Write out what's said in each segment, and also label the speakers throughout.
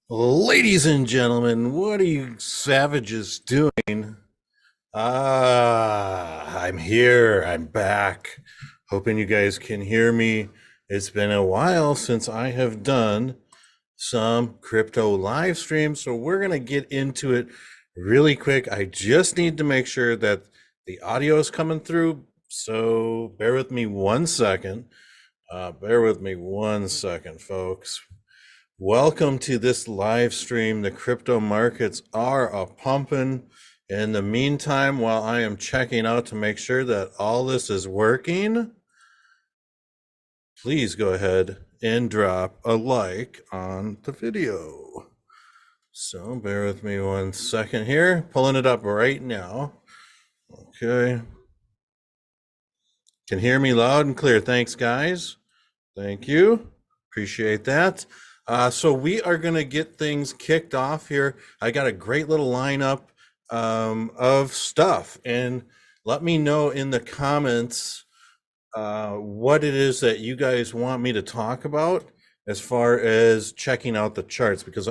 Speaker 1: Ladies and gentlemen, what are you savages doing? I'm here. I'm back. Hoping you guys can hear me. It's been a while since I have done some crypto live streams, so we're going to get into it really quick. I just need to make sure that the audio is coming through, so bear with me one second. Folks. Welcome to this live stream. The crypto markets are a pumping. In the meantime, while I am checking out to make sure that all this is working, please go ahead and drop a like on the video. So bear with me one second here. Pulling it up right now. Okay. Can hear me loud and clear. Thanks, guys. Thank you. Appreciate that. So we are going to get things kicked off here. I got a great little lineup of stuff, and let me know in the comments what it is that you guys want me to talk about as far as checking out the charts, because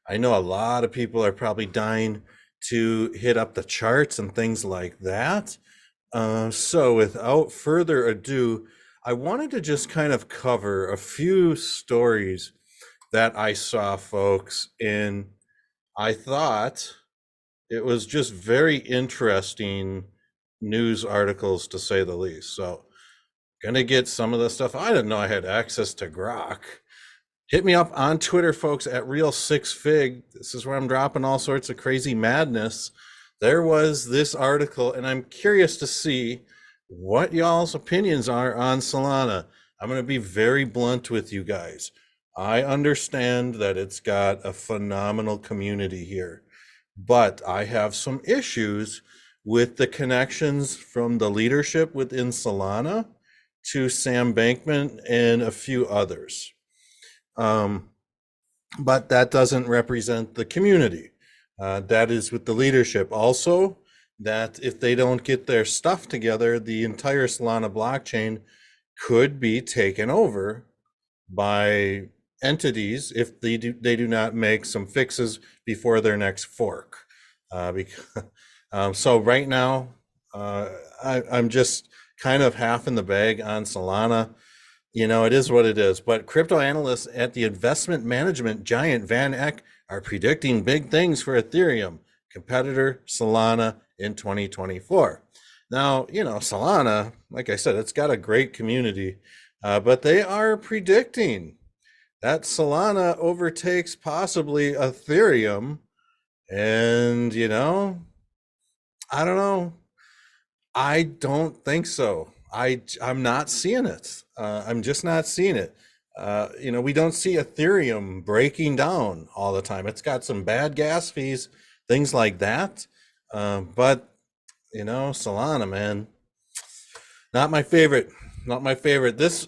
Speaker 1: I know a lot of people are probably dying to hit up the charts and things like that. So without further ado, I wanted to just kind of cover a few stories that I saw, folks, and I thought it was just very interesting news articles, to say the least. So gonna get some of the stuff. I didn't know I had access to Grok. Hit me up on Twitter, folks, at Real6Fig. This is where I'm dropping all sorts of crazy madness. There was this article, and I'm curious to see what y'all's opinions are on Solana. I'm going to be very blunt with you guys. I understand that it's got a phenomenal community here, but I have some issues with the connections from the leadership within Solana to Sam Bankman and a few others. But that doesn't represent the community. That is with the leadership. Also, that if they don't get their stuff together, the entire Solana blockchain could be taken over by entities if they do not make some fixes before their next fork. So right now, I'm just kind of half in the bag on Solana. You know, it is what it is. But crypto analysts at the investment management giant Van Eck are predicting big things for Ethereum, competitor Solana, in 2024. Now, you know, Solana, like I said, it's got a great community, but they are predicting that Solana overtakes possibly Ethereum. And, you know, I don't know. I don't think so. I'm not seeing it. I'm just not seeing it. You know, we don't see Ethereum breaking down all the time. It's got some bad gas fees, things like that. But you know, Solana, man, not my favorite. Not my favorite. This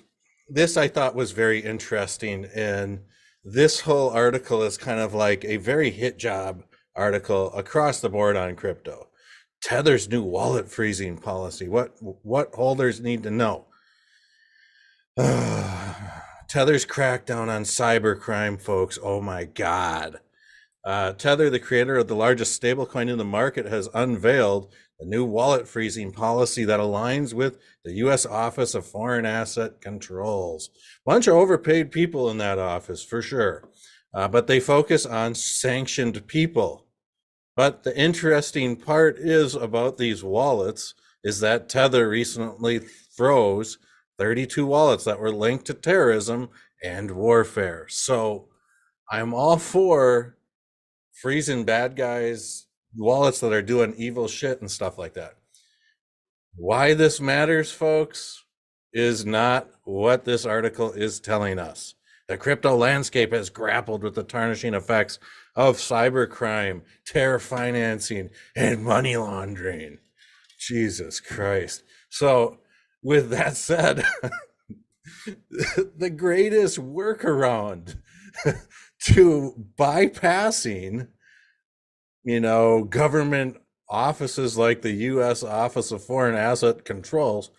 Speaker 1: I thought was very interesting, and this whole article is kind of like a very hit job article across the board on crypto. Tether's new wallet freezing policy. What holders need to know? Tether's crackdown on cybercrime, folks. Oh my God. Tether, the creator of the largest stablecoin in the market, has unveiled a new wallet freezing policy that aligns with the U.S. Office of Foreign Asset Controls. Bunch of overpaid people in that office, for sure. But they focus on sanctioned people. But the interesting part is about these wallets is that Tether recently froze 32 wallets that were linked to terrorism and warfare. So I'm all for freezing bad guys' wallets that are doing evil shit and stuff like that. Why this matters, folks, is not what this article is telling us. The crypto landscape has grappled with the tarnishing effects of cybercrime, terror financing, and money laundering. Jesus Christ. So, with that said, the greatest workaround to bypassing, you know, government offices like the U.S. Office of Foreign Asset Controls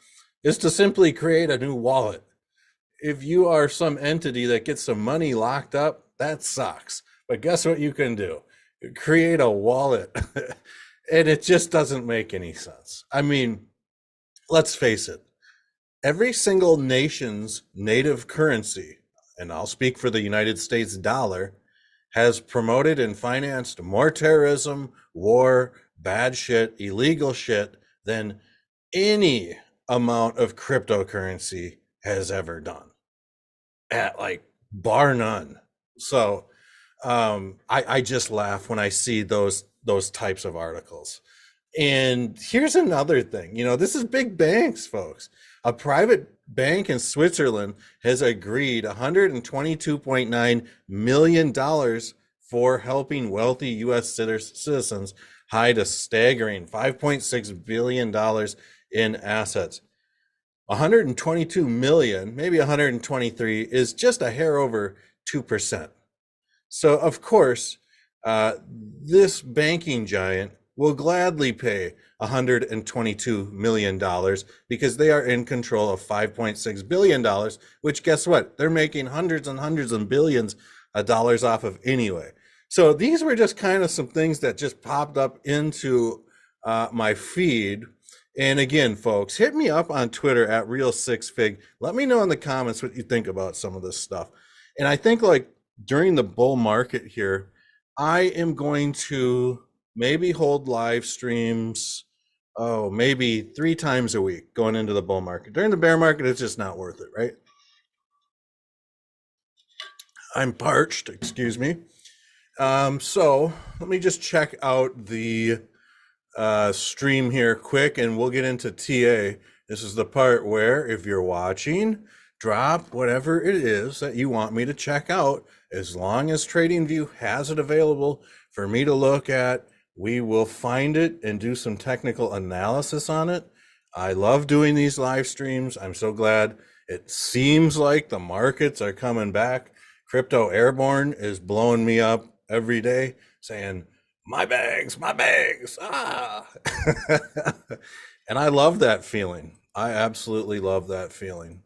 Speaker 1: is to simply create a new wallet. If you are some entity that gets some money locked up, that sucks. But guess what you can do? Create a wallet. And it just doesn't make any sense. I mean, let's face it, every single nation's native currency, and I'll speak for the United States dollar, has promoted and financed more terrorism, war, bad shit, illegal shit than any amount of cryptocurrency has ever done, at like bar none. So I just laugh when I see those types of articles. And here's another thing, this is big banks, folks. A private bank in Switzerland has agreed $122.9 million for helping wealthy U.S. citizens hide a staggering $5.6 billion in assets. 122 million, maybe 123, is just a hair over 2%. So, of course, this banking giant will gladly pay $122 million because they are in control of $5.6 billion, which, guess what? They're making hundreds and hundreds and billions of dollars off of anyway. So these were just kind of some things that just popped up into my feed. And again, folks, hit me up on Twitter at Real6Fig. Let me know in the comments what you think about some of this stuff. And I think like during the bull market here, I am going to maybe hold live streams, maybe 3 times a week going into the bull market. During the bear market, it's just not worth it, right? I'm parched, excuse me. So let me just check out the stream here quick and we'll get into TA. This is the part where if you're watching, drop whatever it is that you want me to check out. As long as TradingView has it available for me to look at, we will find it and do some technical analysis on it. I love doing these live streams. I'm so glad. It seems like the markets are coming back. Crypto Airborne is blowing me up every day saying, my bags, ah. And I love that feeling. I absolutely love that feeling.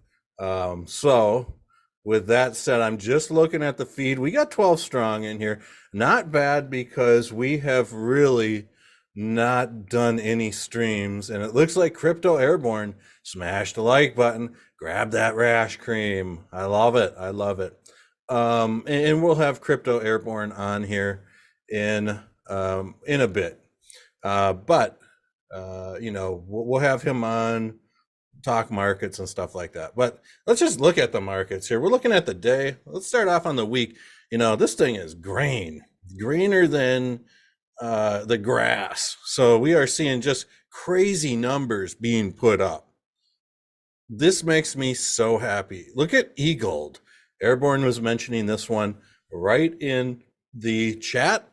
Speaker 1: So with that said, I'm just looking at the feed. We got 12 strong in here. Not bad because we have really not done any streams. And it looks like Crypto Airborne. Smash the like button. Grab that rash cream. I love it. I love it. And we'll have Crypto Airborne on here in a bit. But we'll have him on, talk markets and stuff like that. But let's just look at the markets here. We're looking at the day. Let's start off on the week. This thing is greener than the grass. So we are seeing just crazy numbers being put up. This makes me so happy. Look at eGold. Airborne was mentioning this one right in the chat.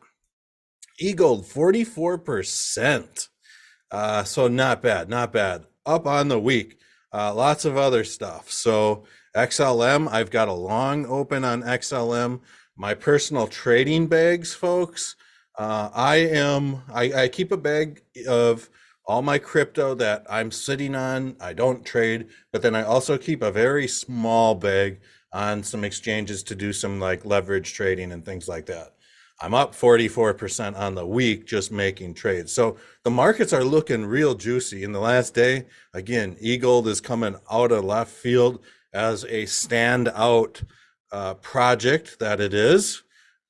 Speaker 1: eGold 44%. So not bad. Up on the week. Lots of other stuff. So XLM, I've got a long open on XLM. My personal trading bags, folks. I keep a bag of all my crypto that I'm sitting on. I don't trade, but then I also keep a very small bag on some exchanges to do some like leverage trading and things like that. I'm up 44% on the week just making trades. So the markets are looking real juicy. In the last day, again, eGold is coming out of left field as a standout project that it is.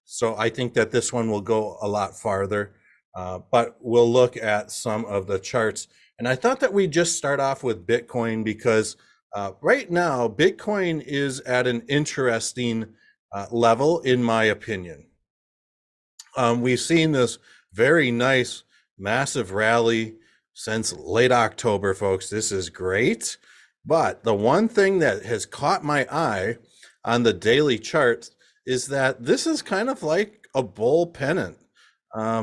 Speaker 1: So I think that this one will go a lot farther, but we'll look at some of the charts. And I thought that we'd just start off with Bitcoin because right now, Bitcoin is at an interesting level, in my opinion. We've seen this very nice, massive rally since late October, folks. This is great. But the one thing that has caught my eye on the daily chart is that this is kind of like a bull pennant.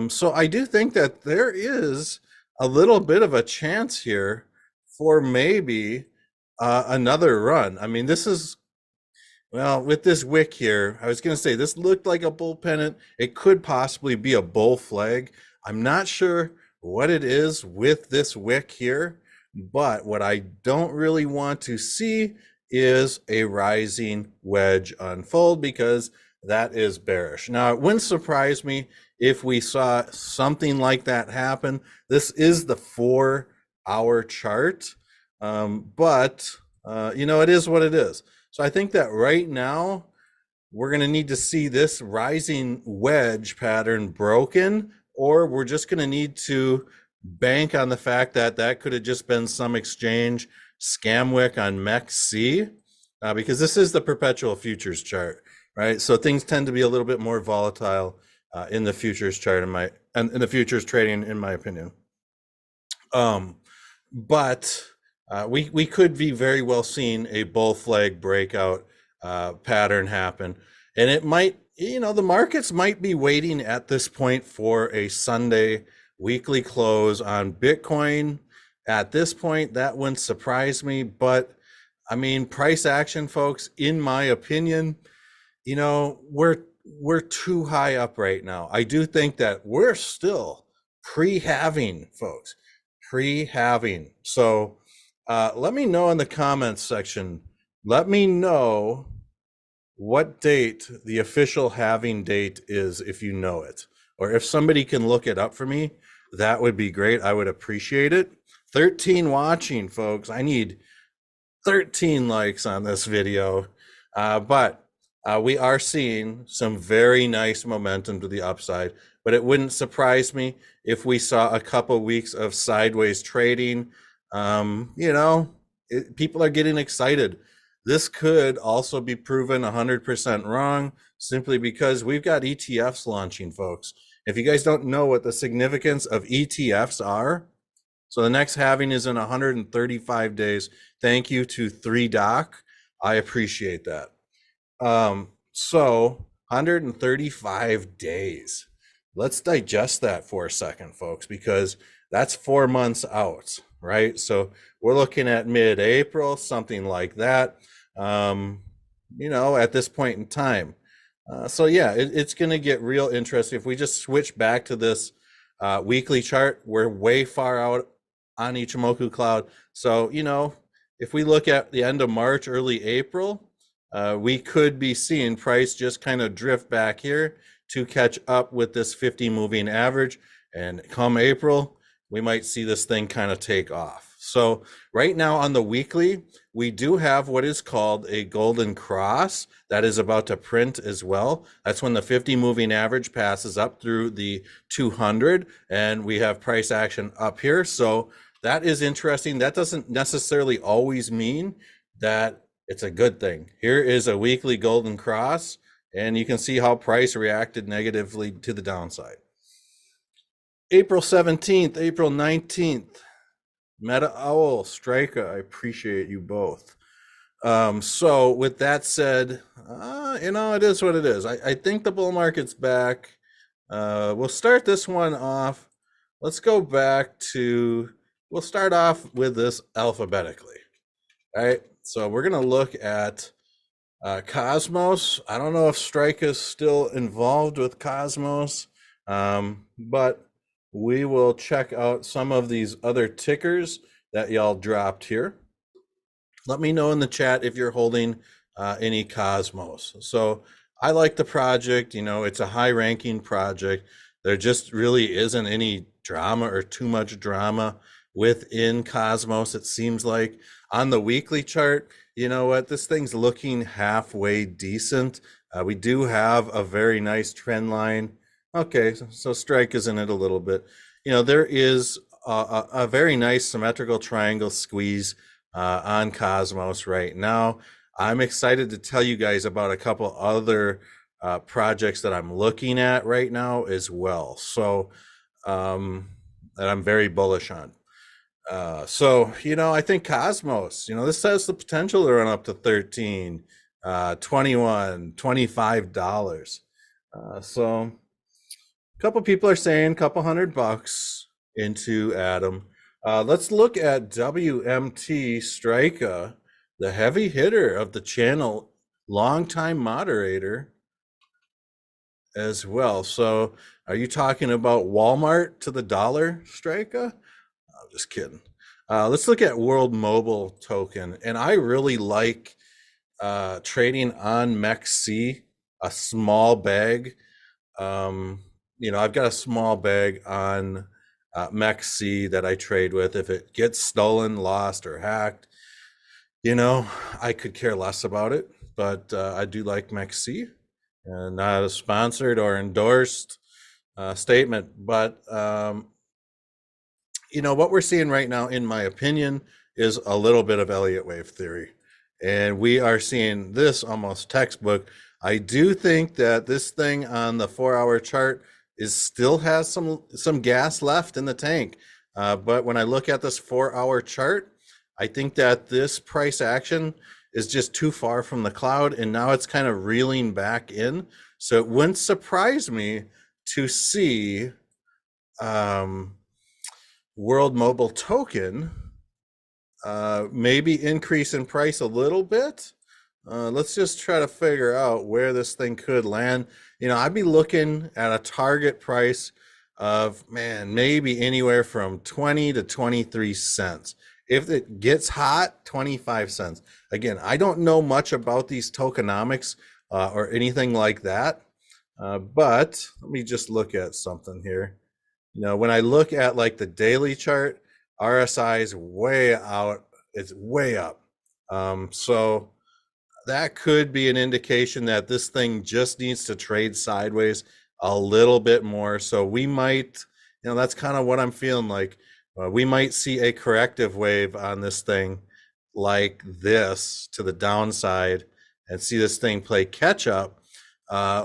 Speaker 1: So I do think that there is a little bit of a chance here for maybe another run. I mean, this is, well, with this wick here, I was going to say this looked like a bull pennant. It could possibly be a bull flag. I'm not sure what it is with this wick here, but what I don't really want to see is a rising wedge unfold because that is bearish. Now, it wouldn't surprise me if we saw something like that happen. This is the 4-hour chart, but it is what it is. So I think that right now we're going to need to see this rising wedge pattern broken, or we're just going to need to bank on the fact that that could have just been some exchange scam wick on MEXC, because this is the perpetual futures chart, right? So things tend to be a little bit more volatile in the futures chart, in the futures trading, in my opinion. But we could be very well seeing a bull flag breakout pattern happen, and it might, the markets might be waiting at this point for a Sunday weekly close on Bitcoin. At this point, that wouldn't surprise me, but I mean, price action, folks, in my opinion, we're too high up right now. I do think that we're still pre-halving, folks, pre-halving. So let me know in the comments section. Let me know what date the official halving date is, if you know it, or if somebody can look it up for me, that would be great. I would appreciate it. 13 watching, folks. I need 13 likes on this video, but we are seeing some very nice momentum to the upside, but it wouldn't surprise me if we saw a couple weeks of sideways trading. People are getting excited. This could also be proven 100% wrong, simply because we've got ETFs launching, folks. If you guys don't know what the significance of ETFs are, so the next halving is in 135 days. Thank you to 3Doc. I appreciate that. So 135 days. Let's digest that for a second, folks, because that's 4 months out, right? So we're looking at mid-April, something like that, at this point in time. So yeah, it's going to get real interesting. If we just switch back to this weekly chart, we're way far out on Ichimoku cloud. So, if we look at the end of March, early April, we could be seeing price just kind of drift back here to catch up with this 50 moving average. And come April, we might see this thing kind of take off. So right now on the weekly, we do have what is called a golden cross that is about to print as well. That's when the 50 moving average passes up through the 200, and we have price action up here. So that is interesting. That doesn't necessarily always mean that it's a good thing. Here is a weekly golden cross, and you can see how price reacted negatively to the downside. April 17th, April 19th, Meta Owl, Striker, I appreciate you both. So with that said, it is what it is. I think the bull market's back. We'll start this one off. Let's go back to, we'll start off with this alphabetically. All right, so we're gonna look at Cosmos. I don't know if Strike is still involved with Cosmos, but we will check out some of these other tickers that y'all dropped here. Let me know in the chat if you're holding any Cosmos. So I like the project. It's a high ranking project. There just really isn't any drama or too much drama within Cosmos, it seems like. On the weekly chart, you know what? This thing's looking halfway decent. We do have a very nice trend line. Okay, so Strike is in it a little bit. There is a very nice symmetrical triangle squeeze on Cosmos right now. I'm excited to tell you guys about a couple other projects that I'm looking at right now as well. So that I'm very bullish on. I think Cosmos, this has the potential to run up to 13, 21, $25. So a couple people are saying a couple $100 into Atom. Let's look at WMT Strika, the heavy hitter of the channel, longtime moderator as well. So are you talking about Walmart to the dollar, Strika? I'm just kidding. Let's look at World Mobile Token. And I really like trading on MEXC a small bag. I've got a small bag on MEXC that I trade with. If it gets stolen, lost, or hacked, you know, I could care less about it. But I do like MEXC, and not a sponsored or endorsed statement. But what we're seeing right now, in my opinion, is a little bit of Elliott wave theory. And we are seeing this almost textbook. I do think that this thing on the 4-hour chart is still has some gas left in the tank. But when I look at this 4-hour chart, I think that this price action is just too far from the cloud, and now it's kind of reeling back in. So it wouldn't surprise me to see World Mobile Token maybe increase in price a little bit. Let's just try to figure out where this thing could land. I'd be looking at a target price of, maybe anywhere from 20 to 23 cents. If it gets hot, 25 cents. Again, I don't know much about these tokenomics or anything like that. But let me just look at something here. When I look at like the daily chart, RSI is way out, it's way up. So that could be an indication that this thing just needs to trade sideways a little bit more. So we might, that's kind of what I'm feeling like. We might see a corrective wave on this thing like this to the downside, and see this thing play catch up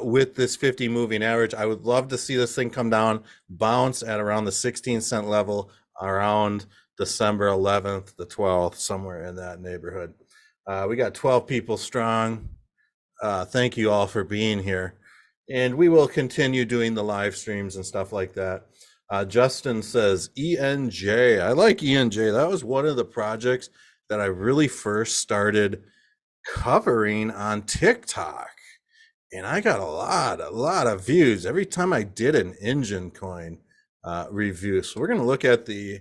Speaker 1: with this 50 moving average. I would love to see this thing come down, bounce at around the 16 cent level around December 11th, the 12th, somewhere in that neighborhood. We got 12 people strong. Thank you all for being here. And we will continue doing the live streams and stuff like that. Justin says, ENJ. I like ENJ. That was one of the projects that I really first started covering on TikTok. And I got a lot of views every time I did an engine coin review. So we're going to look at the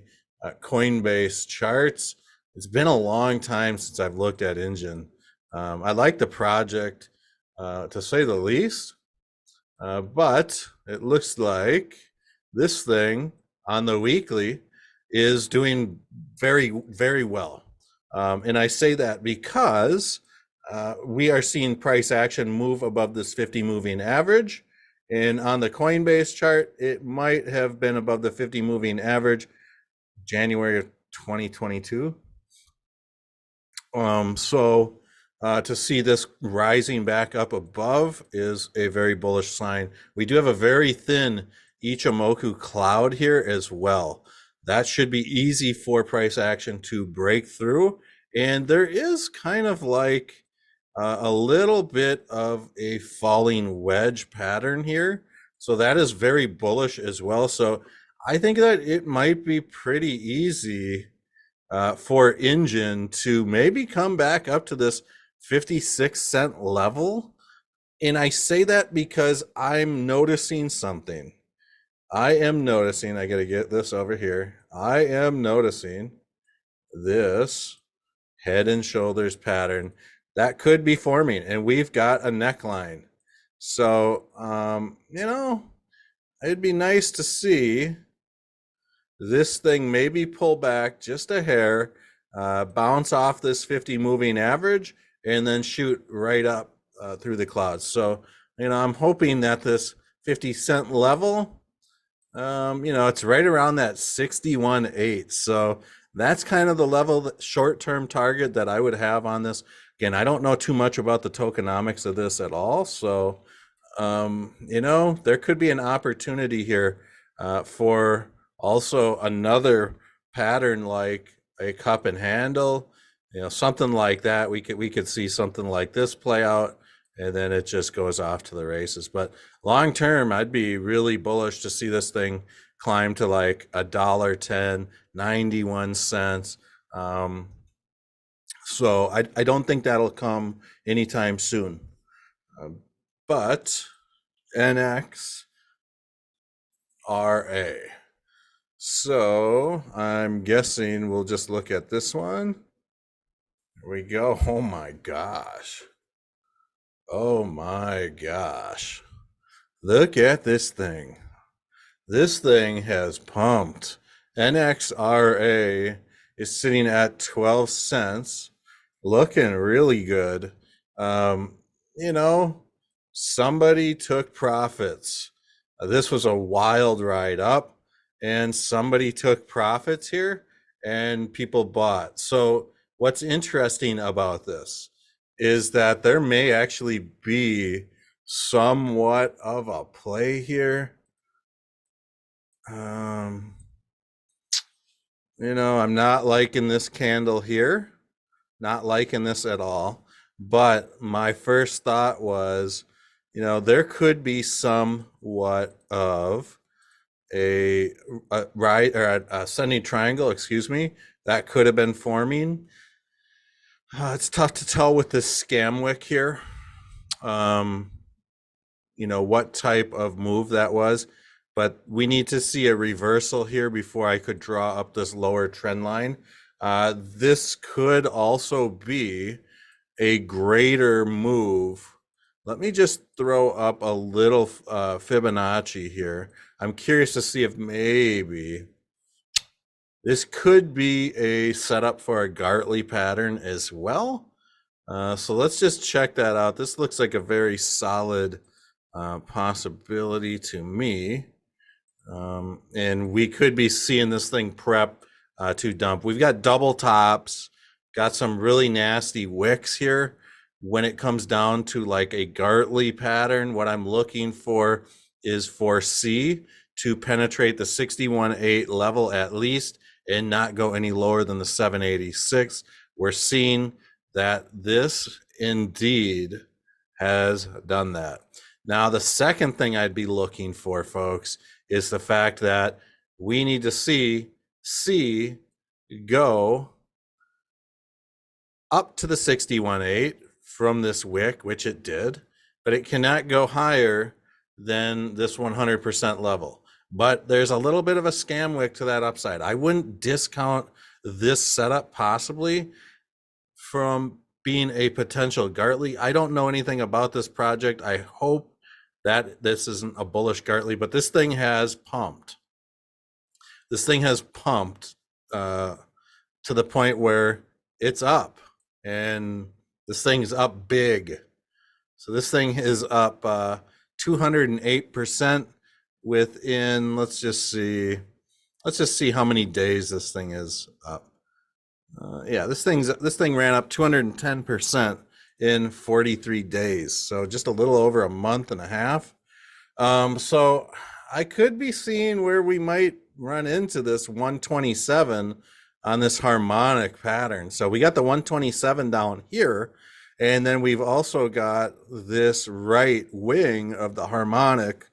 Speaker 1: Coinbase charts. It's been a long time since I've looked at engine. I like the project to say the least, but it looks like this thing on the weekly is doing very, very well. And I say that because we are seeing price action move above this 50 moving average. And on the Coinbase chart, it might have been above the 50 moving average January of 2022. So to see this rising back up above is a very bullish sign. We do have a very thin Ichimoku cloud here as well. That should be easy for price action to break through. And there is kind of like a little bit of a falling wedge pattern here. So that is very bullish as well. So I think that it might be pretty easy for engine to maybe come back up to this 56-cent level. And I say that because I'm noticing something. I got to get this over here. I am noticing this head and shoulders pattern that could be forming, and we've got a neckline. So, it'd be nice to see this thing maybe pull back just a hair, bounce off this 50 moving average, and then shoot right up through the clouds. So, I'm hoping that this 50-cent level, it's right around that 61.8. So that's kind of the level, short-term target that I would have on this. Again, I don't know too much about the tokenomics of this at all. So, there could be an opportunity here for also another pattern like a cup and handle, something like that. We could see something like this play out, and then it just goes off to the races. But long term, I'd be really bullish to see this thing climb to like $1.10, 91 cents. So I don't think that'll come anytime soon. But NXRA. So I'm guessing we'll just look at this one. Here we go. Oh my gosh. Oh my gosh. Look at this thing. This thing has pumped. NXRA is sitting at 12 cents, looking really good. Um, you know, somebody took profits. This was a wild ride up, and somebody took profits here, and people bought. So, what's interesting about this is that there may actually be somewhat of a play here. Um, I'm not liking this candle here, not liking this at all. But my first thought was, there could be somewhat of a right or a ascending triangle, excuse me, that could have been forming. It's tough to tell with this scam wick here. Um, what type of move that was, but we need to see a reversal here before I could draw up this lower trend line. This could also be a greater move. Let me just throw up a little Fibonacci here. I'm curious to see if maybe this could be a setup for a Gartley pattern as well. So let's just check that out. This looks like a very solid possibility to me. And we could be seeing this thing prep to dump. We've got double tops, got some really nasty wicks here. When it comes down to like a Gartley pattern, what I'm looking for is for C to penetrate the 61.8 level at least and not go any lower than the 786. We're seeing that this indeed has done that. Now, the second thing I'd be looking for, folks, is the fact that we need to see C go up to the 61.8 from this wick, which it did, but it cannot go higher than this 100% level. But there's a little bit of a scam wick to that upside. I wouldn't discount this setup possibly from being a potential Gartley. I don't know anything about this project. I hope that this isn't a bullish Gartley, but this thing has pumped. This thing has pumped to the point where it's up, and this thing's up big. So this thing is up 208% within, let's just see how many days this thing is up. Yeah, this thing ran up 210% in 43 days. So just a little over a month and a half. So I could be seeing where we might run into this 127 on this harmonic pattern. So we got the 127 down here, and then we've also got this right wing of the harmonic.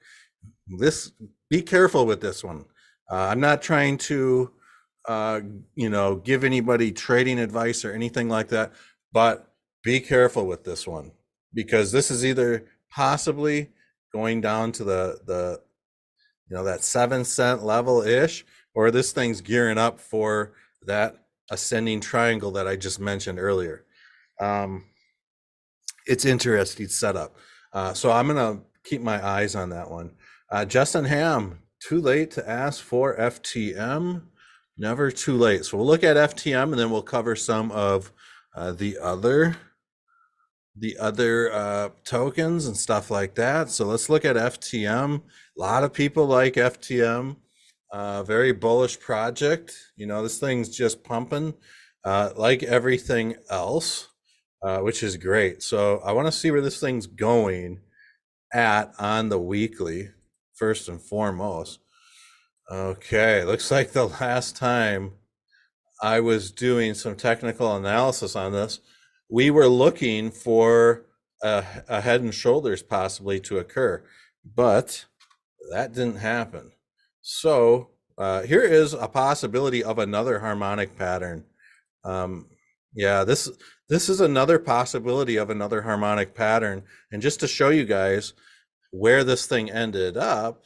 Speaker 1: Be careful with this one. I'm not trying to give anybody trading advice or anything like that, but be careful with this one, because this is either possibly going down to the that 7 cent level ish, or this thing's gearing up for that ascending triangle that I just mentioned earlier. It's interesting setup. So I'm gonna keep my eyes on that one. Justin Ham, too late to ask for FTM. Never too late. So we'll look at FTM, and then we'll cover some of the other tokens and stuff like that. So let's look at FTM. A lot of people like FTM. Very bullish project. This thing's just pumping like everything else, which is great. So I want to see where this thing's going at on the weekly, first and foremost. Okay, looks like the last time I was doing some technical analysis on this, we were looking for a head and shoulders possibly to occur, but that didn't happen. So here is a possibility of another harmonic pattern. Yeah, this is another possibility of another harmonic pattern. And just to show you guys where this thing ended up,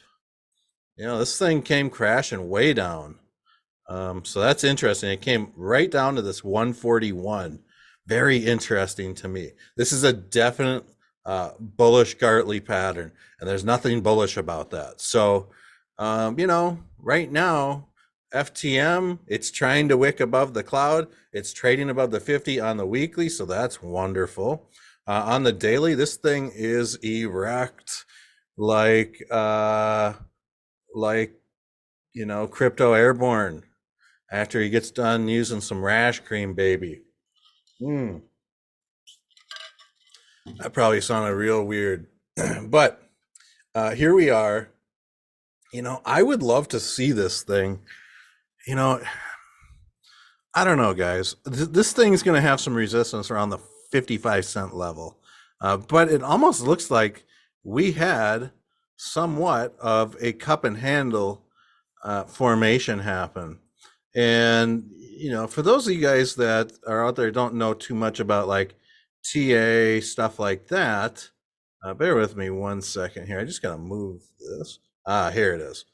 Speaker 1: this thing came crashing way down. So that's interesting. It came right down to this 141. Very interesting to me. This is a definite bullish Gartley pattern, and there's nothing bullish about that. So, right now, FTM, it's trying to wick above the cloud. It's trading above the 50 on the weekly, so that's wonderful. On the daily, this thing is erect, like like Crypto Airborne after he gets done using some rash cream, baby. Mm, that probably sounded real weird, but here we are. I would love to see this thing. You know, I don't know, guys. This thing's going to have some resistance around the 55 cent level. But it almost looks like we had somewhat of a cup and handle formation happen. And, for those of you guys that are out there don't know too much about like TA, stuff like that, bear with me 1 second here. I just got to move this. Here it is.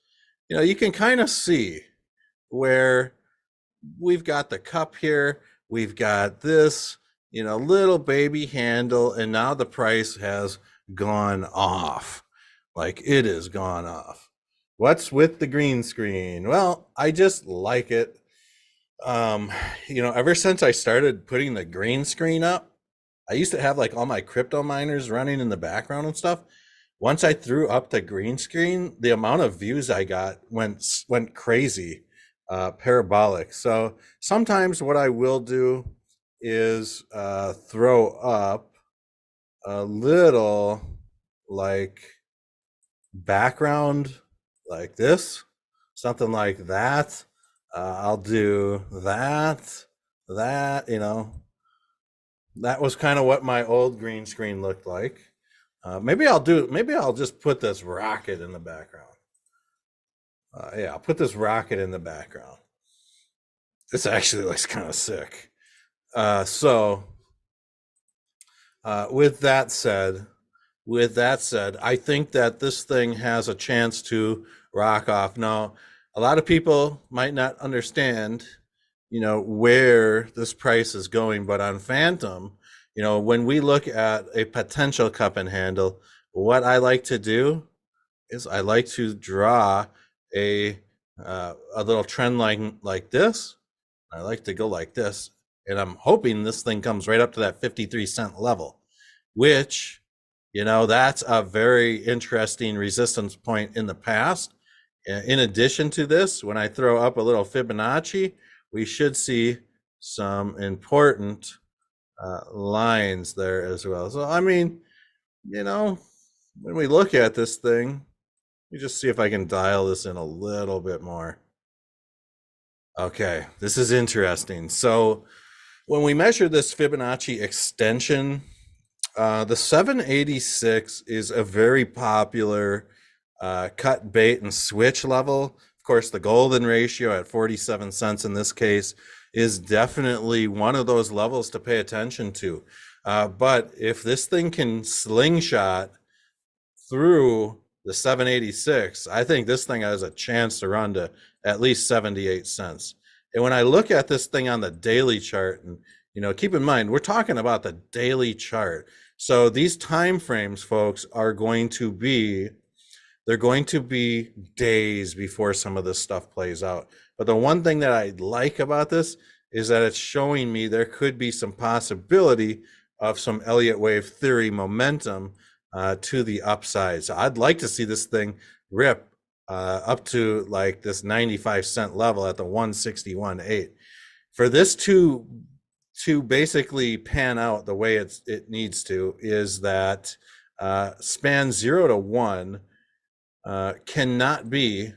Speaker 1: You can kind of see where we've got the cup here, we've got this, little baby handle, and now the price has gone off. Like it has gone off. What's with the green screen? Well, I just like it. Ever since I started putting the green screen up, I used to have like all my crypto miners running in the background and stuff. Once I threw up the green screen, the amount of views I got went crazy, parabolic. So sometimes what I will do is throw up a little like background like this, something like that. I'll do that. That was kind of what my old green screen looked like. Maybe I'll just put this rocket in the background. Yeah, I'll put this rocket in the background. This actually looks kind of sick. So, with that said, I think that this thing has a chance to rock off. Now, a lot of people might not understand, where this price is going, but on Phantom, when we look at a potential cup and handle, what I like to do is I like to draw a a little trend line like this. I like to go like this, and I'm hoping this thing comes right up to that 53 cent level, which, that's a very interesting resistance point in the past. In addition to this, when I throw up a little Fibonacci, we should see some important lines there as well. So, I mean, when we look at this thing, let me just see if I can dial this in a little bit more. Okay, this is interesting. So when we measure this Fibonacci extension, the 786 is a very popular cut, bait, and switch level. Of course, the golden ratio at 47 cents in this case is definitely one of those levels to pay attention to. But if this thing can slingshot through the 786, I think this thing has a chance to run to at least 78 cents. And when I look at this thing on the daily chart, and keep in mind, we're talking about the daily chart. So these time frames, folks, are going to be days before some of this stuff plays out. But the one thing that I like about this is that it's showing me there could be some possibility of some Elliott wave theory momentum to the upside. So I'd like to see this thing rip up to like this 95 cent level at the 161.8. For this to basically pan out the way it needs to, is that span 0 to 1 cannot be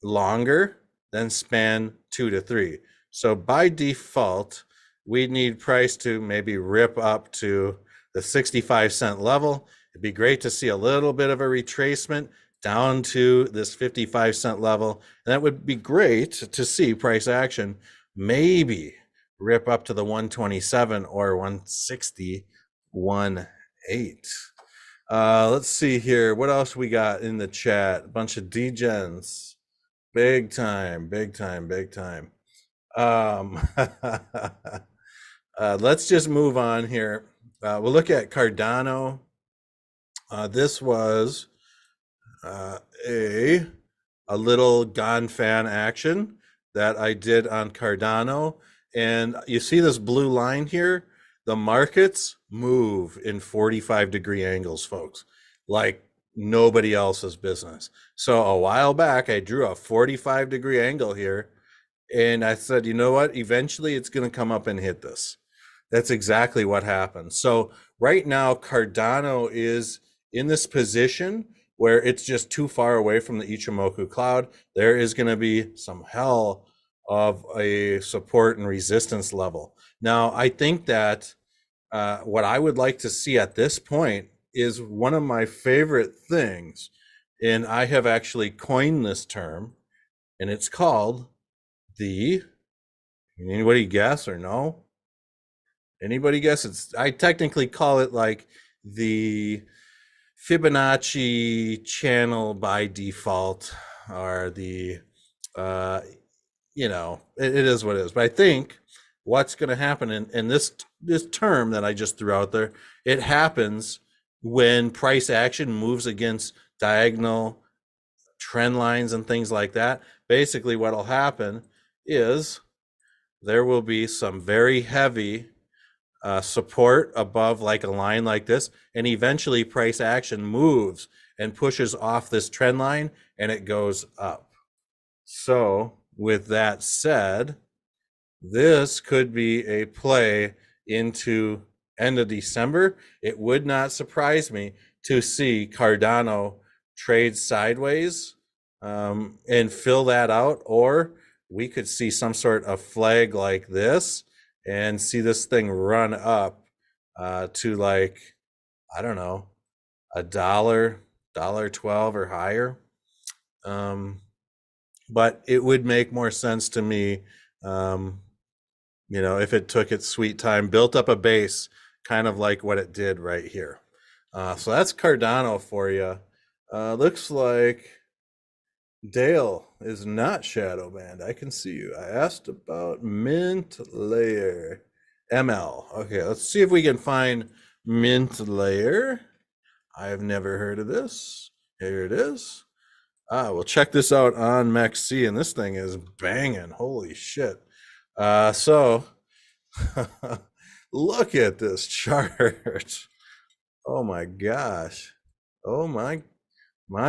Speaker 1: longer than span 2 to 3. So by default, we need price to maybe rip up to the 65 cent level. It'd be great to see a little bit of a retracement down to this 55 cent level. And that would be great to see price action maybe rip up to the 127 or 161.8. Let's see here. What else we got in the chat? A bunch of degens. Big time, big time, big time. Let's just move on here. We'll look at Cardano. This was uh, a a little Gone fan action that I did on Cardano. And you see this blue line here? The markets move in 45-degree angles, folks, like nobody else's business. So a while back, I drew a 45-degree angle here, and I said, you know what? Eventually, it's going to come up and hit this. That's exactly what happened. So right now, Cardano is in this position where it's just too far away from the Ichimoku cloud. There is going to be some hell of a support and resistance level. Now, I think that what I would like to see at this point is one of my favorite things, and I have actually coined this term, and it's called the, anybody guess or no? Anybody guess? I technically call it like the Fibonacci channel by default, or the uh it is what it is. But I think what's going to happen in this term that I just threw out there, it happens when price action moves against diagonal trend lines and things like that. Basically, what'll happen is there will be some very heavy support above like a line like this, and eventually price action moves and pushes off this trend line and it goes up. So with that said, this could be a play into end of December. It would not surprise me to see Cardano trade sideways and fill that out, or we could see some sort of flag like this and see this thing run up to like, I don't know, dollar 12 or higher. But it would make more sense to me, if it took its sweet time, built up a base, kind of like what it did right here. So that's Cardano for you. Looks like Dale is not shadow banned. I can see you. I asked about Mint Layer ML. Okay, let's see if we can find Mint Layer. I have never heard of this. Here it is. We'll check this out on MEXC, and this thing is banging. Holy shit. So look at this chart. Oh my gosh. Oh my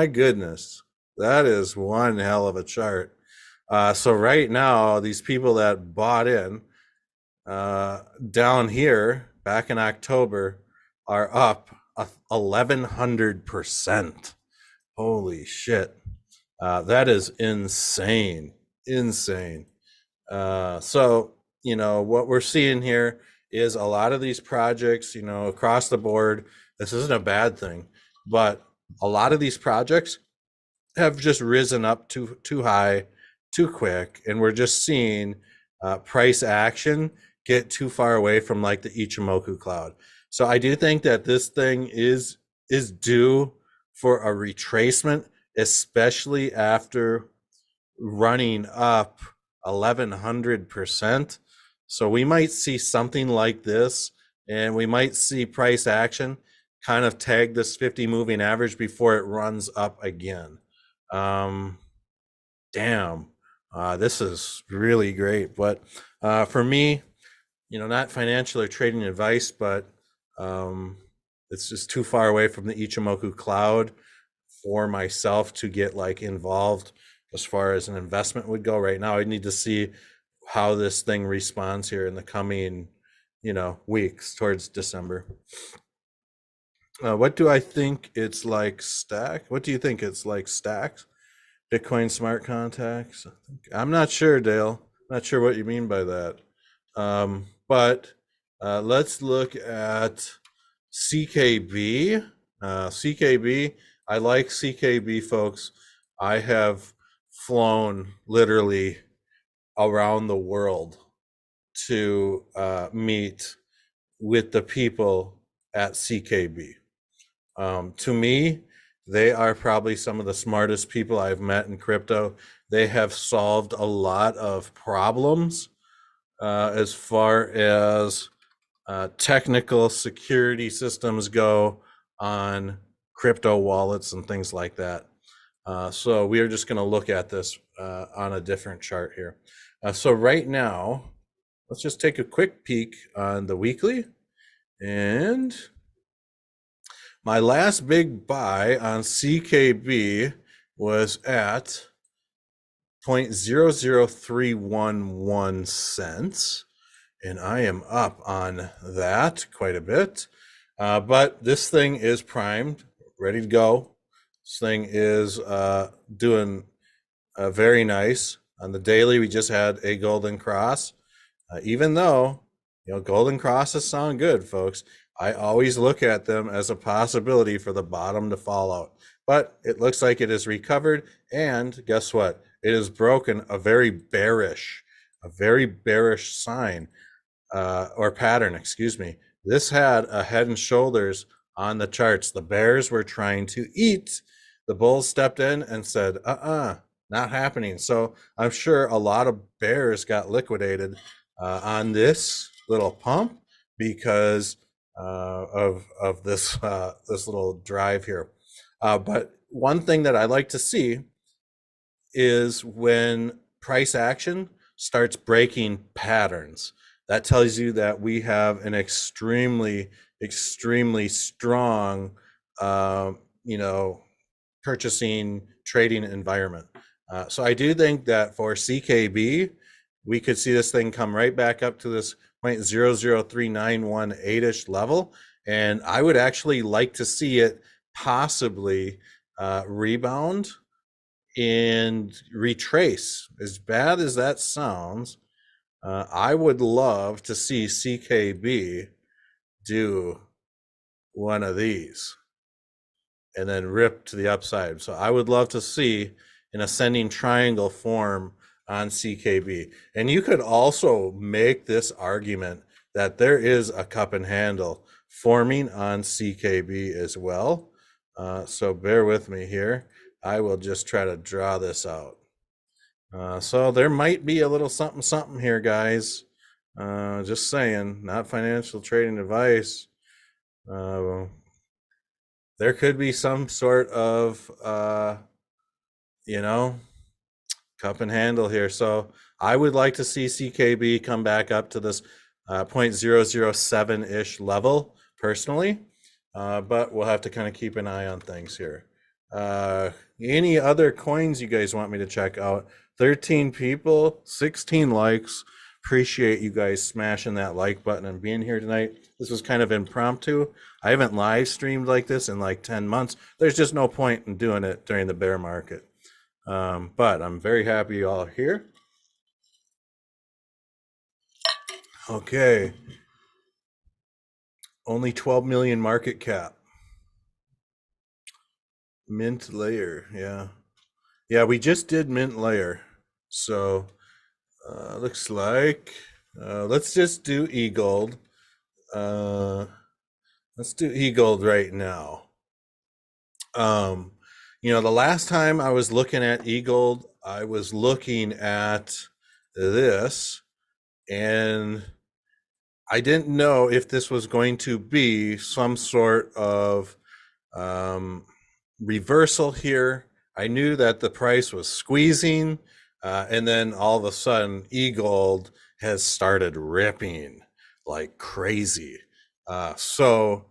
Speaker 1: goodness. That is one hell of a chart. So right now, these people that bought in down here back in October are up 1,100%. Holy shit. That is insane. Insane. So, what we're seeing here is a lot of these projects, across the board. This isn't a bad thing, but a lot of these projects have just risen up too high, too quick, and we're just seeing price action get too far away from like the Ichimoku cloud. So I do think that this thing is due for a retracement, especially after running up 1,100%. So we might see something like this, and we might see price action kind of tag this 50 moving average before it runs up again. Damn, this is really great. But for me, not financial or trading advice, but it's just too far away from the Ichimoku cloud for myself to get like involved as far as an investment would go right now. I need to see how this thing responds here in the coming, weeks towards December. What do I think it's like stack? What do you think it's like stacks? Bitcoin smart contracts? I'm not sure, Dale. Not sure what you mean by that. But let's look at CKB. CKB, I like CKB, folks. I have flown literally around the world to meet with the people at CKB. To me, they are probably some of the smartest people I've met in crypto. They have solved a lot of problems as far as technical security systems go on crypto wallets and things like that. So we are just going to look at this on a different chart here. So right now, let's just take a quick peek on the weekly. And my last big buy on CKB was at 0.00311 cents. And I am up on that quite a bit. But this thing is primed, ready to go. This thing is doing very nice. On the daily, we just had a golden cross. Even though, golden crosses sound good, folks, I always look at them as a possibility for the bottom to fall out. But it looks like it is recovered, and guess what? It has broken a very bearish sign or pattern, excuse me. This had a head and shoulders on the charts. The bears were trying to eat. The bulls stepped in and said, not happening. So I'm sure a lot of bears got liquidated on this little pump because of this this little drive here. But one thing that I like to see is when price action starts breaking patterns. That tells you that we have an extremely strong, purchasing trading environment. So I do think that for CKB, we could see this thing come right back up to this 0.003918-ish level. And I would actually like to see it possibly rebound and retrace. As bad as that sounds, I would love to see CKB do one of these and then rip to the upside. So I would love to see an ascending triangle form on CKB. And you could also make this argument that there is a cup and handle forming on CKB as well. So bear with me here. I will just try to draw this out. So there might be a little something here, guys. Just saying, not financial trading advice. There could be some sort of, cup and handle here. So I would like to see CKB come back up to this 0.007-ish level personally, but we'll have to kind of keep an eye on things here. Any other coins you guys want me to check out? 13 people, 16 likes. Appreciate you guys smashing that like button and being here tonight. This was kind of impromptu. I haven't live streamed like this in like 10 months. There's just no point in doing it during the bear market. But I'm very happy you all are here. Okay. Only 12 million market cap. Mint layer, yeah. Yeah, we just did mint layer. So looks like let's just do e-gold. Let's do e-gold right now. The last time I was looking at e-gold, I was looking at this, and I didn't know if this was going to be some sort of reversal here. I knew that the price was squeezing, and then all of a sudden, e-gold has started ripping like crazy. So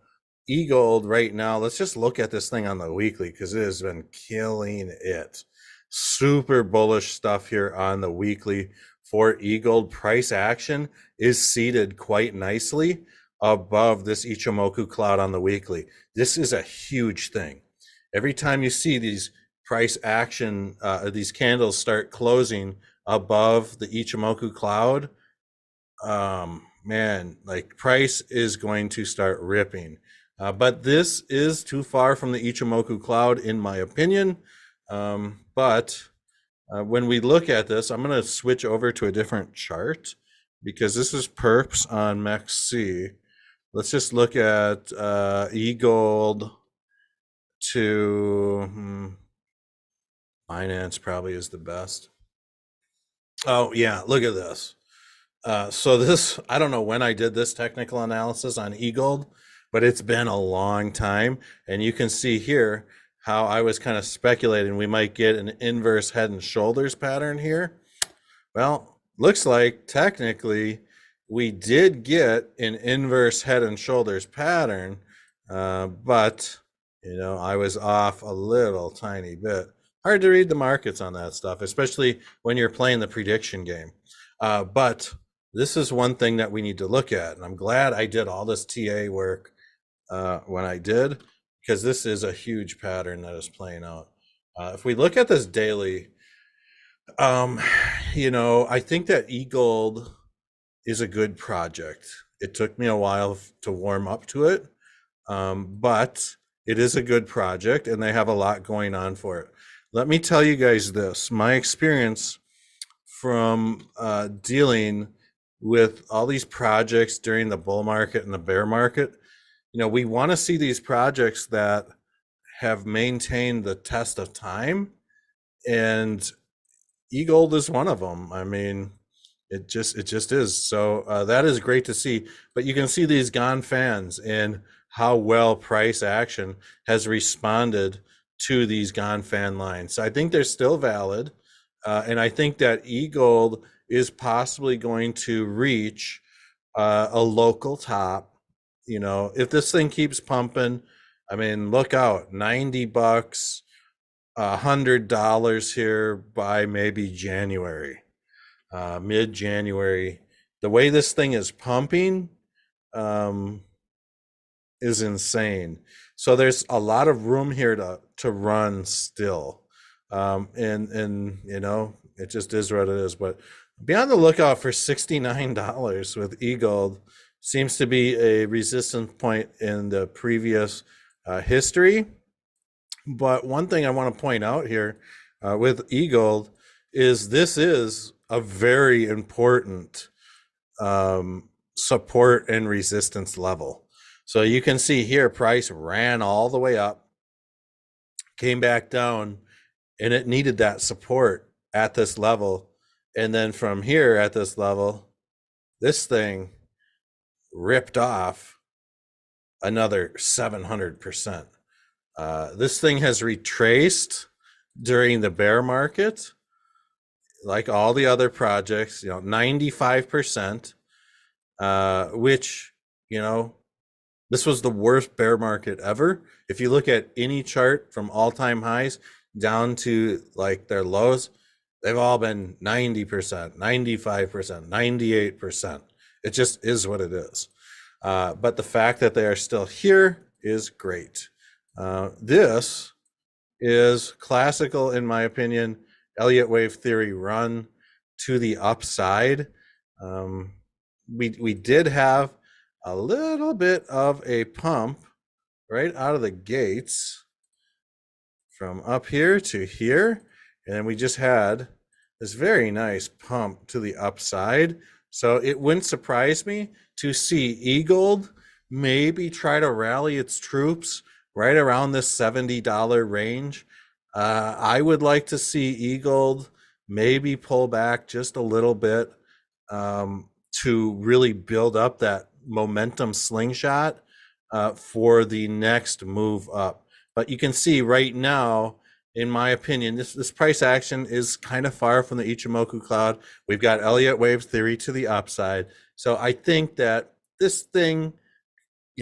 Speaker 1: e-gold right now, let's just look at this thing on the weekly because it has been killing it. Super bullish stuff here on the weekly for e-gold. Price action is seated quite nicely above this Ichimoku cloud on the weekly. This is a huge thing. Every time you see these price action, these candles start closing above the Ichimoku cloud, man, like price is going to start ripping. But this is too far from the Ichimoku cloud, in my opinion. But when we look at this, I'm going to switch over to a different chart because this is perps on MEXC. Let's just look at e-gold to Binance probably is the best. Oh yeah, look at this. So this, I don't know when I did this technical analysis on e-gold, but it's been a long time. And you can see here how I was kind of speculating we might get an inverse head and shoulders pattern here. Well, looks like technically we did get an inverse head and shoulders pattern, but I was off a little tiny bit. Hard to read the markets on that stuff, especially when you're playing the prediction game. But this is one thing that we need to look at, and I'm glad I did all this TA work when I did, because this is a huge pattern that is playing out. If we look at this daily, I think that eGold is a good project. It took me a while to warm up to it, but it is a good project and they have a lot going on for it. Let me tell you guys this, my experience from dealing with all these projects during the bull market and the bear market. We want to see these projects that have maintained the test of time, and eGold is one of them. I mean, it just is. So that is great to see. But you can see these gone fans and how well price action has responded to these gone fan lines. So I think they're still valid. And I think that eGold is possibly going to reach a local top. If this thing keeps pumping, I mean, look out, 90 bucks, $100 here by maybe January, mid-January. The way this thing is pumping is insane. So there's a lot of room here to run still. And it just is what it is. But be on the lookout for $69 with eGold. Seems to be a resistance point in the previous history. But one thing I want to point out here with eGold is this is a very important support and resistance level. So you can see here, price ran all the way up, came back down, and it needed that support at this level. And then from here at this level, this thing ripped off another 700%. This thing has retraced during the bear market, like all the other projects, 95%, which, this was the worst bear market ever. If you look at any chart from all-time highs down to like their lows, they've all been 90%, 95%, 98%. It just is what it is. But the fact that they are still here is great. This is classical, in my opinion, Elliott wave theory run to the upside. We did have a little bit of a pump right out of the gates from up here to here, and we just had this very nice pump to the upside. So it wouldn't surprise me to see eGold maybe try to rally its troops right around this $70 range. I would like to see eGold maybe pull back just a little bit to really build up that momentum slingshot for the next move up. But you can see right now, in my opinion, this price action is kind of far from the Ichimoku cloud. We've got Elliott wave theory to the upside. So I think that this thing,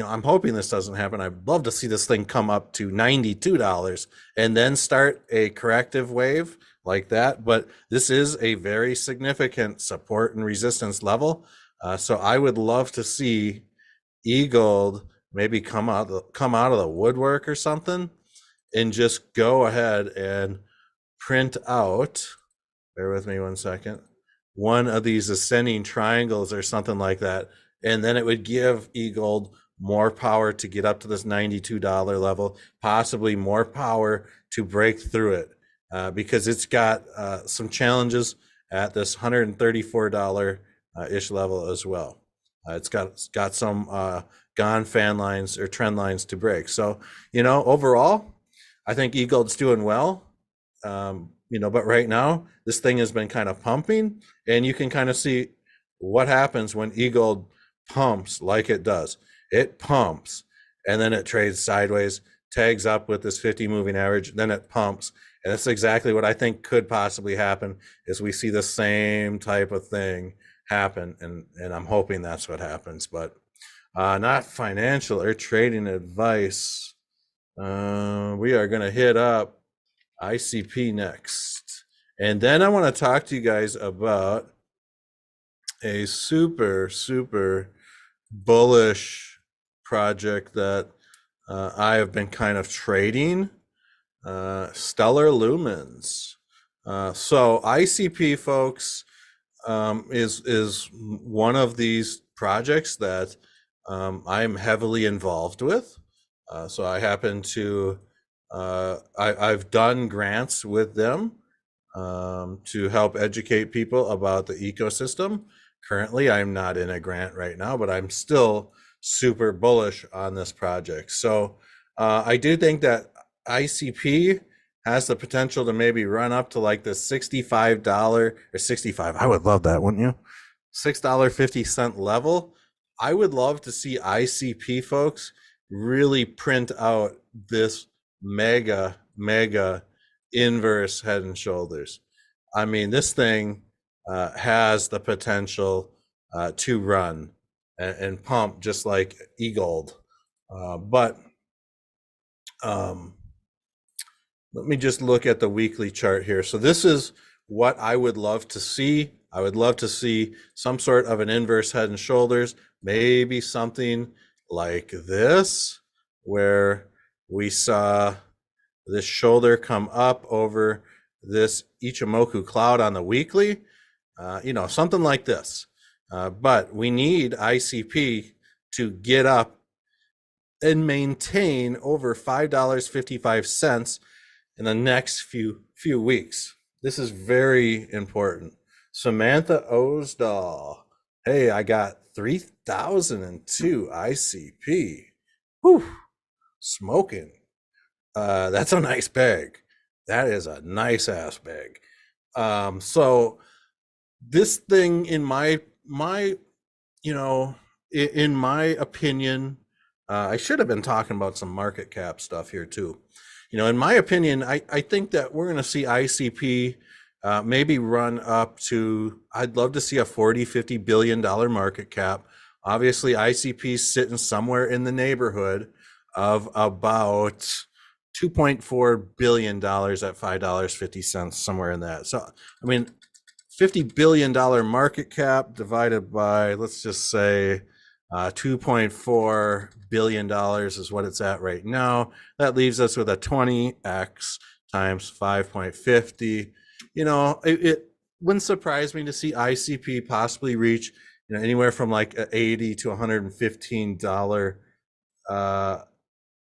Speaker 1: I'm hoping this doesn't happen. I'd love to see this thing come up to $92 and then start a corrective wave like that. But this is a very significant support and resistance level. So I would love to see eGold maybe come out of the woodwork or something and just go ahead and print out, bear with me one second, one of these ascending triangles or something like that. And then it would give eGold more power to get up to this $92 level, possibly more power to break through it, because it's got some challenges at this $134 ish level as well. It's got some gone fan lines or trend lines to break. So, overall, I think eGold's doing well. But right now this thing has been kind of pumping, and you can kind of see what happens when eGold pumps like it does. It pumps and then it trades sideways, tags up with this 50 moving average, then it pumps. And that's exactly what I think could possibly happen is we see the same type of thing happen. And I'm hoping that's what happens, but not financial or trading advice. We are going to hit up ICP next. And then I want to talk to you guys about a super, super bullish project that I have been kind of trading, Stellar Lumens. So ICP, folks, is one of these projects that I'm heavily involved with. So I happen to I've done grants with them to help educate people about the ecosystem. Currently, I'm not in a grant right now, but I'm still super bullish on this project. So I do think that ICP has the potential to maybe run up to like the $65 or 65. I would love that, wouldn't you? $6.50 level. I would love to see ICP folks really print out this mega inverse head and shoulders. I mean, this thing has the potential to run and pump just like e-gold. But let me just look at the weekly chart here. So this is what I would love to see. I would love to see some sort of an inverse head and shoulders, maybe something like this, where we saw this shoulder come up over this Ichimoku cloud on the weekly, something like this. But we need ICP to get up and maintain over $5.55 in the next few weeks. This is very important. Samantha Osdahl. Hey, I got 3,002 ICP. Whew, smoking. That's a nice bag. That is a nice ass bag. So this thing, in my in my opinion, I should have been talking about some market cap stuff here too. In my opinion, I think that we're going to see ICP maybe run up to, I'd love to see a $40-50 billion market cap. Obviously, ICP is sitting somewhere in the neighborhood of about $2.4 billion at $5.50, somewhere in that. So, I mean, $50 billion market cap divided by, let's just say, $2.4 billion is what it's at right now. That leaves us with a 20x times 5.50. It wouldn't surprise me to see ICP possibly reach anywhere from like $80 to $115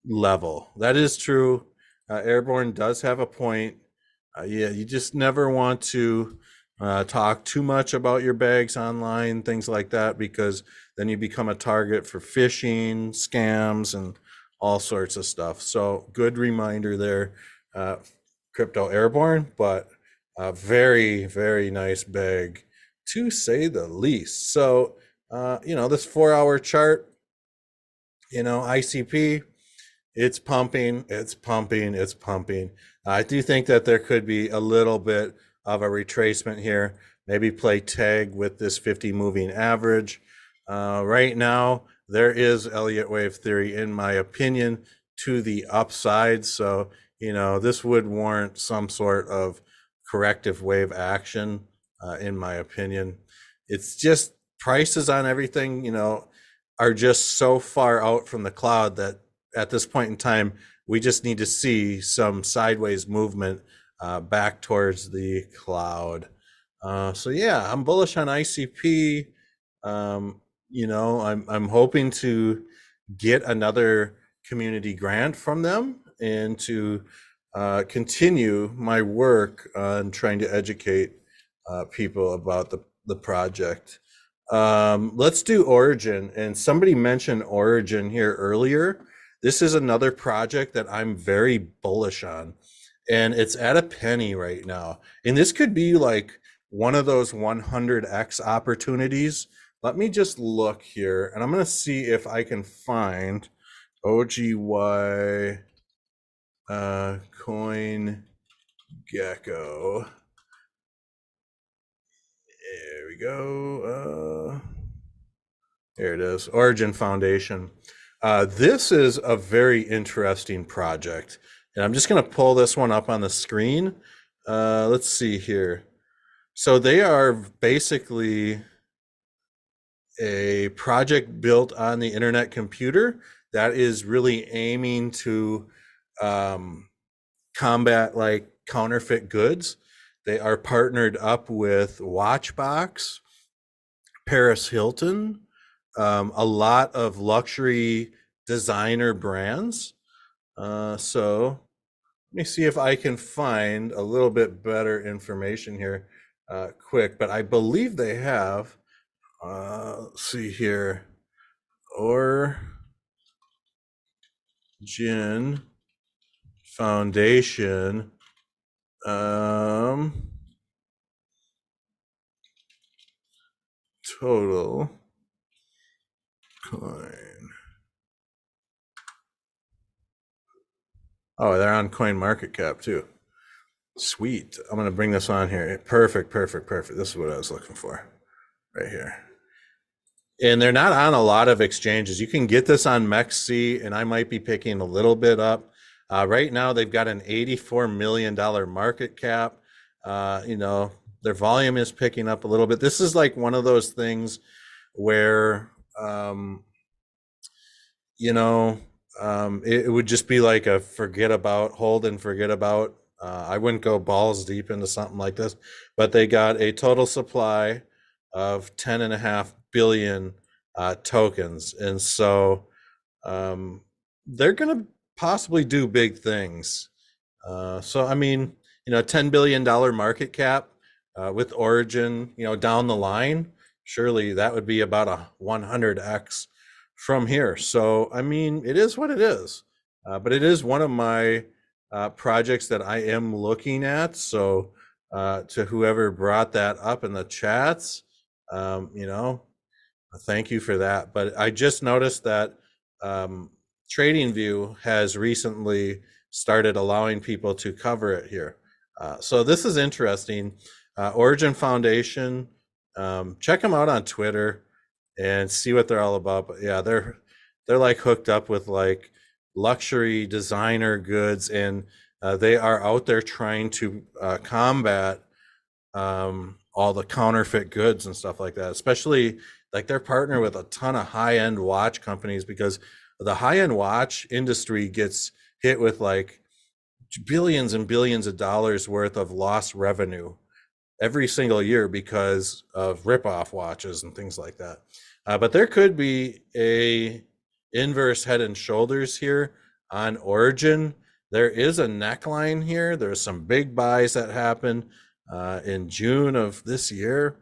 Speaker 1: level. That is true. Airborne does have a point. Yeah, you just never want to talk too much about your bags online, things like that, because then you become a target for phishing, scams, and all sorts of stuff. So good reminder there, Crypto Airborne, but a very, very nice bag to say the least. So, this 4-hour chart, ICP, it's pumping. I do think that there could be a little bit of a retracement here. Maybe play tag with this 50 moving average. Right now, there is Elliott wave theory, in my opinion, to the upside. So, this would warrant some sort of corrective wave action, in my opinion. It's just prices on everything, are just so far out from the cloud that at this point in time, we just need to see some sideways movement back towards the cloud. So yeah, I'm bullish on ICP. I'm hoping to get another community grant from them and to continue my work on trying to educate people about the project. Let's do Origin. And somebody mentioned Origin here earlier. This is another project that I'm very bullish on, and it's at a penny right now. And this could be like one of those 100x opportunities. Let me just look here, and I'm going to see if I can find OGY Coin Gecko. There we go. There it is. Origin Foundation. This is a very interesting project. And I'm just going to pull this one up on the screen. Let's see here. So they are basically a project built on the internet computer that is really aiming to combat like counterfeit goods. They are partnered up with Watchbox, Paris Hilton, a lot of luxury designer brands. So let me see if I can find a little bit better information here quick, but I believe they have, let's see here, Origin Foundation. Total coin. Oh, they're on Coin Market Cap too. Sweet. I'm going to bring this on here. Perfect, perfect, perfect. This is what I was looking for right here. And they're not on a lot of exchanges. You can get this on MEXC, and I might be picking a little bit up. Right now, they've got an $84 million market cap. Their volume is picking up a little bit. This is like one of those things where, it would just be like a forget about, hold and forget about. I wouldn't go balls deep into something like this, but they got a total supply of 10.5 billion tokens. And so they're going to possibly do big things. I mean, $10 billion market cap with Origin, down the line, surely that would be about a 100x from here. So, I mean, it is what it is. But it is one of my projects that I am looking at. So, to whoever brought that up in the chats, thank you for that. But I just noticed that TradingView has recently started allowing people to cover it here. So this is interesting. Origin Foundation, check them out on Twitter and see what they're all about. But yeah, they're like hooked up with like luxury designer goods, and they are out there trying to combat all the counterfeit goods and stuff like that. Especially like they're partnered with a ton of high-end watch companies, because the high-end watch industry gets hit with like billions and billions of dollars worth of lost revenue every single year because of rip-off watches and things like that. But there could be a inverse head and shoulders here on Origin. There is a neckline here. There's some big buys that happened in June of this year.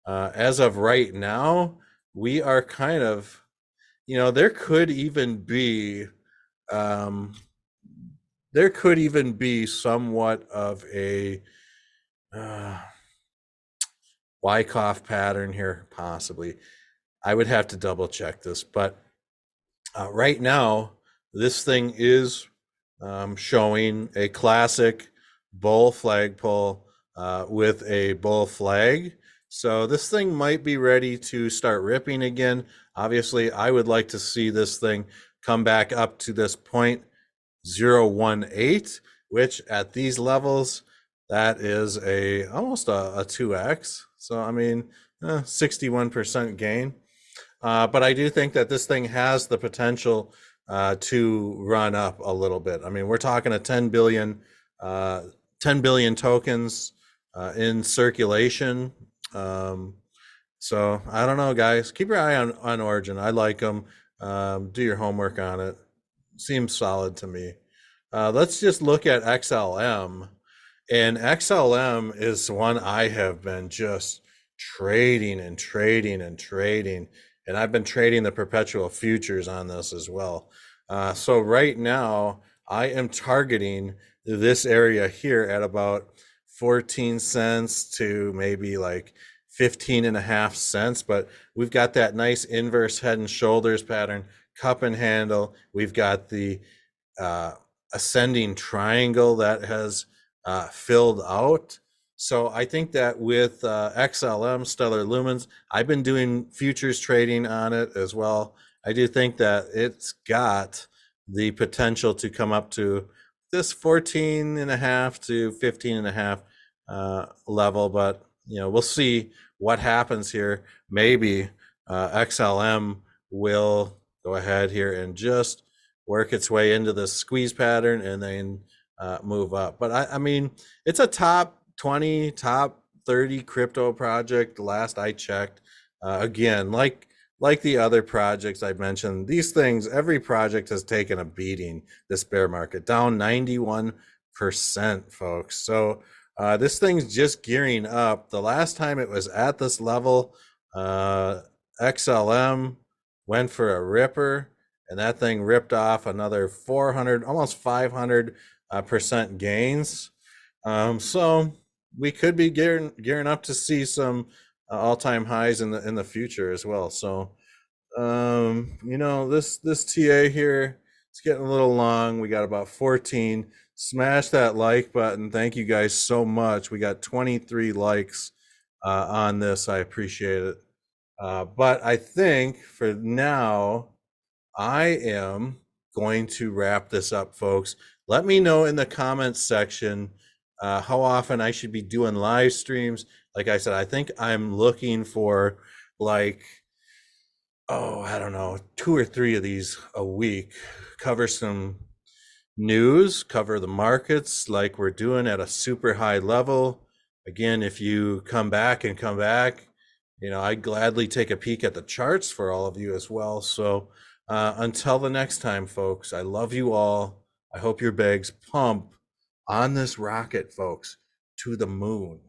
Speaker 1: As of right now, we are kind of, there could even be somewhat of a Wyckoff pattern here, possibly. I would have to double check this, but right now, this thing is showing a classic bull flagpole with a bull flag. So this thing might be ready to start ripping again. Obviously, I would like to see this thing come back up to this 0.018, which at these levels, that is almost a 2x. So, I mean, 61% gain. But I do think that this thing has the potential to run up a little bit. I mean, we're talking a 10 billion tokens in circulation. So I don't know, guys. Keep your eye on Origin. I like them. Do your homework on it. Seems solid to me. Let's just look at XLM. And XLM is one I have been just trading and trading and trading. And I've been trading the perpetual futures on this as well. So right now, I am targeting this area here at about 14 cents to maybe like 15.5 cents, but we've got that nice inverse head and shoulders pattern, cup and handle. We've got the uh, ascending triangle that has filled out. So I think that with XLM, Stellar Lumens, I've been doing futures trading on it as well. I do think that it's got the potential to come up to this 14.5 to 15.5 level, but we'll see what happens here. Maybe XLM will go ahead here and just work its way into the squeeze pattern and then move up. But I mean, it's a top 20, top 30 crypto project. Last I checked, again, like the other projects I mentioned, these things, every project has taken a beating this bear market, down 91%, folks. So this thing's just gearing up. The last time it was at this level, XLM went for a ripper, and that thing ripped off another 400, almost 500% gains. So we could be gearing up to see some all-time highs in the future as well. So this TA here, it's getting a little long. We got about 14. Smash that like button. Thank you guys so much. We got 23 likes on this. I appreciate it. But I think for now, I am going to wrap this up, folks. Let me know in the comments section how often I should be doing live streams. Like I said, I think I'm looking for I don't know, 2 or 3 of these a week. Cover some news, cover the markets like we're doing at a super high level. Again, if you come back, I'd gladly take a peek at the charts for all of you as well. So until the next time, folks, I love you all. I hope your bags pump on this rocket, folks, to the moon,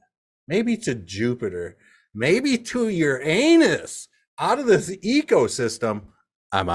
Speaker 1: maybe to Jupiter, maybe to Uranus, out of this ecosystem. I'm out.